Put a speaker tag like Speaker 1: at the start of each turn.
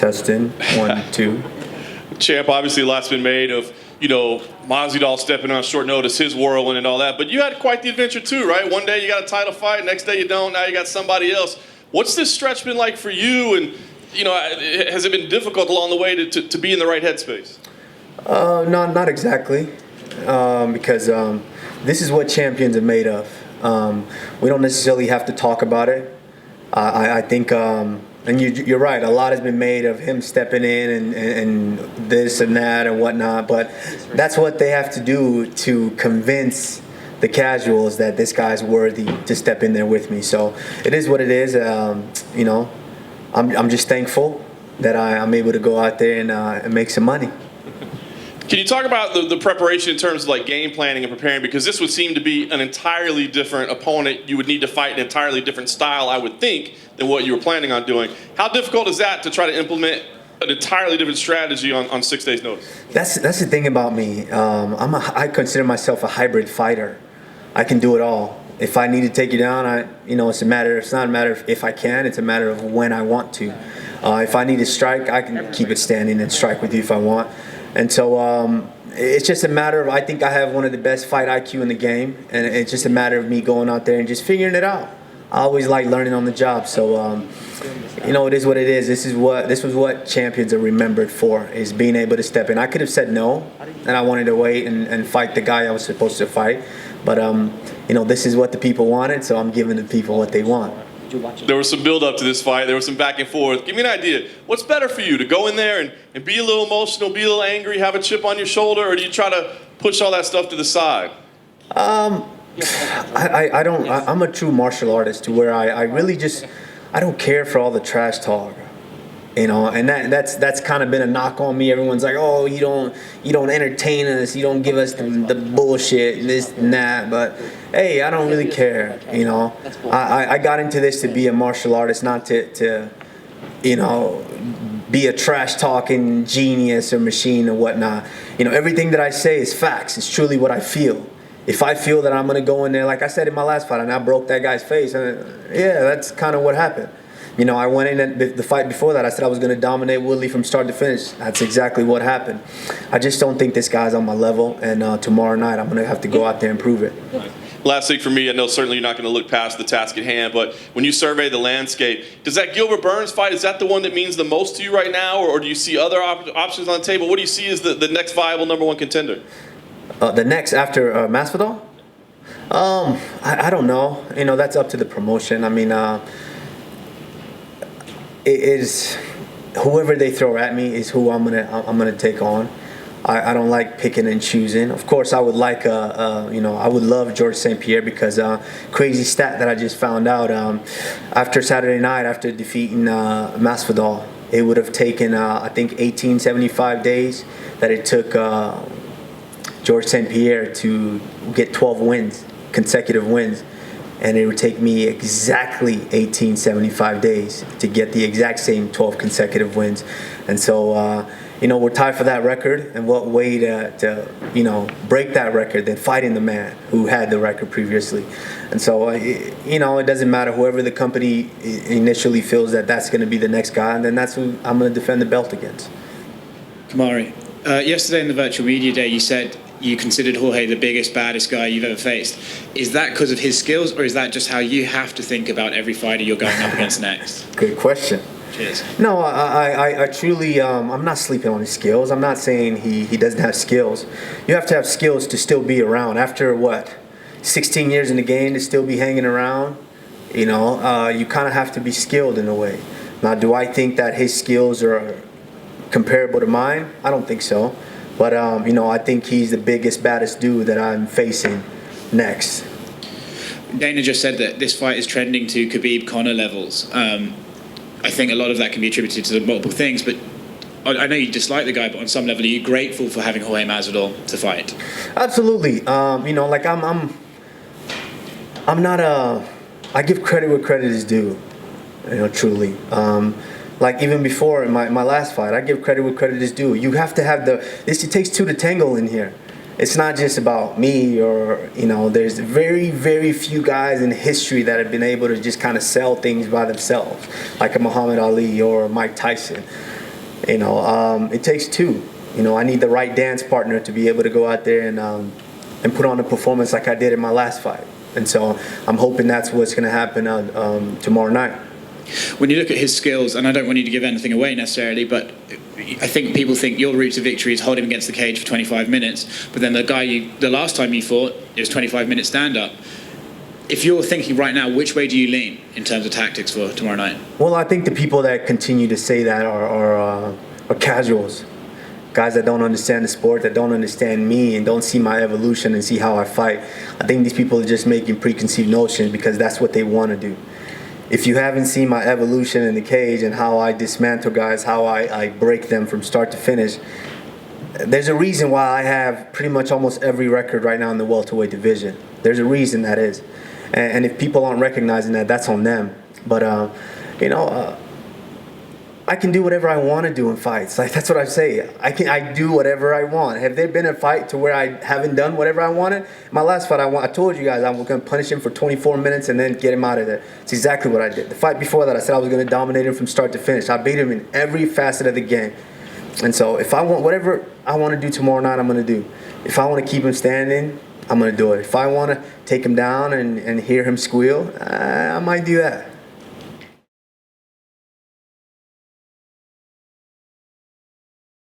Speaker 1: Testing. 1, 2.
Speaker 2: Champ, obviously a lot's been made of, Masvidal stepping on short notice, his whirlwind and all that. But you had quite the adventure too, right? One day you got a title fight, next day you don't, now you got somebody else. What's this stretch been like for you? And, has it been difficult along the way to be in the right headspace?
Speaker 1: No, not exactly. Because this is what champions are made of. We don't necessarily have to talk about it. I think, and you're right, a lot has been made of him stepping in and this and that and whatnot, but that's what they have to do to convince the casuals that this guy's worthy to step in there with me. So it is what it is. I'm just thankful that I'm able to go out there and make some money.
Speaker 2: Can you talk about the preparation in terms of like game planning and preparing? Because this would seem to be an entirely different opponent. You would need to fight an entirely different style, I would think, than what you were planning on doing. How difficult is that to try to implement an entirely different strategy on 6 days' notice? That's
Speaker 1: the thing about me. I consider myself a hybrid fighter. I can do it all. If I need to take you down, it's not a matter of if I can, it's a matter of when I want to. If I need to strike, I can keep it standing and strike with you if I want. And so it's just a matter of, I think I have one of the best fight IQ in the game, and it's just a matter of me going out there and just figuring it out. I always like learning on the job, so it is what it is. This was what champions are remembered for, is being able to step in. I could have said no, and I wanted to wait and fight the guy I was supposed to fight, but this is what the people wanted, so I'm giving the people what they want.
Speaker 2: There was some build up to this fight. There was some back and forth. Give me an idea. What's better for you, to go in there and be a little emotional, be a little angry, have a chip on your shoulder, or do you try to push all that stuff to the side?
Speaker 1: I don't. I'm a true martial artist to where I really just, I don't care for all the trash talk. And that's kind of been a knock on me. Everyone's like, oh, you don't entertain us, you don't give us the bullshit and this and that. But hey, I don't really care. I got into this to be a martial artist, not to be a trash talking genius or machine or whatnot. Everything that I say is facts. It's truly what I feel. If I feel that I'm gonna go in there, like I said in my last fight, and I broke that guy's face, that's kind of what happened. I went in and the fight before that, I said I was going to dominate Woodley from start to finish. That's exactly what happened. I just don't think this guy's on my level, and tomorrow night I'm going to have to go out there and prove it.
Speaker 2: Last thing for me, I know certainly you're not going to look past the task at hand, but when you survey the landscape, does that Gilbert Burns fight, is that the one that means the most to you right now, or do you see other options on the table? What do you see as the next viable #1 contender?
Speaker 1: The next after Masvidal? I don't know. That's up to the promotion. I mean, it is whoever they throw at me is who I'm gonna take on. I don't like picking and choosing. Of course, I would like I would love Georges St-Pierre, because crazy stat that I just found out, after Saturday night, after defeating Masvidal, it would have taken I think 1875 days that it took Georges St-Pierre to get 12 wins, consecutive wins. And it would take me exactly 1875 days to get the exact same 12 consecutive wins. And so, we're tied for that record. And what way to break that record than fighting the man who had the record previously. And so, it doesn't matter. Whoever the company initially feels that that's going to be the next guy, and then that's who I'm going to defend the belt against.
Speaker 3: Kamaru, yesterday in the virtual media day, you said you considered Jorge the biggest, baddest guy you've ever faced. Is that because of his skills, or is that just how you have to think about every fighter you're going up against next?
Speaker 1: Good question.
Speaker 3: Cheers.
Speaker 1: No, I truly, I'm not sleeping on his skills. I'm not saying he doesn't have skills. You have to have skills to still be around. After, 16 years in the game, to still be hanging around, you kind of have to be skilled in a way. Now, do I think that his skills are comparable to mine? I don't think so. But, I think he's the biggest, baddest dude that I'm facing next.
Speaker 3: Dana just said that this fight is trending to Khabib Conor levels. I think a lot of that can be attributed to multiple things, but I know you dislike the guy, but on some level, are you grateful for having Jorge Masvidal to fight?
Speaker 1: Absolutely. I'm not I give credit where credit is due, truly. Even before my last fight, I give credit where credit is due. You have to have it takes two to tango in here. It's not just about me or, there's very, very few guys in history that have been able to just kind of sell things by themselves, like a Muhammad Ali or Mike Tyson. It takes two. I need the right dance partner to be able to go out there and put on a performance like I did in my last fight. And so I'm hoping that's what's going to happen tomorrow night.
Speaker 3: When you look at his skills, and I don't want you to give anything away necessarily, but I think people think your route to victory is hold him against the cage for 25 minutes. But then the last time you fought, it was 25-minute stand-up. If you're thinking right now, which way do you lean in terms of tactics for tomorrow night?
Speaker 1: Well, I think the people that continue to say that are casuals. Guys that don't understand the sport, that don't understand me and don't see my evolution and see how I fight. I think these people are just making preconceived notions because that's what they want to do. If you haven't seen my evolution in the cage and how I dismantle guys, how I break them from start to finish, there's a reason why I have pretty much almost every record right now in the welterweight division. There's a reason that is. And if people aren't recognizing that, that's on them. But, I can do whatever I want to do in fights. Like, that's what I say. I do whatever I want. Have there been a fight to where I haven't done whatever I wanted? My last fight, I told you guys I was going to punish him for 24 minutes and then get him out of there. It's exactly what I did. The fight before that, I said I was going to dominate him from start to finish. I beat him in every facet of the game. And so if I want whatever I want to do tomorrow night, I'm going to do. If I want to keep him standing, I'm going to do it. If I want to take him down and hear him squeal, I might do that.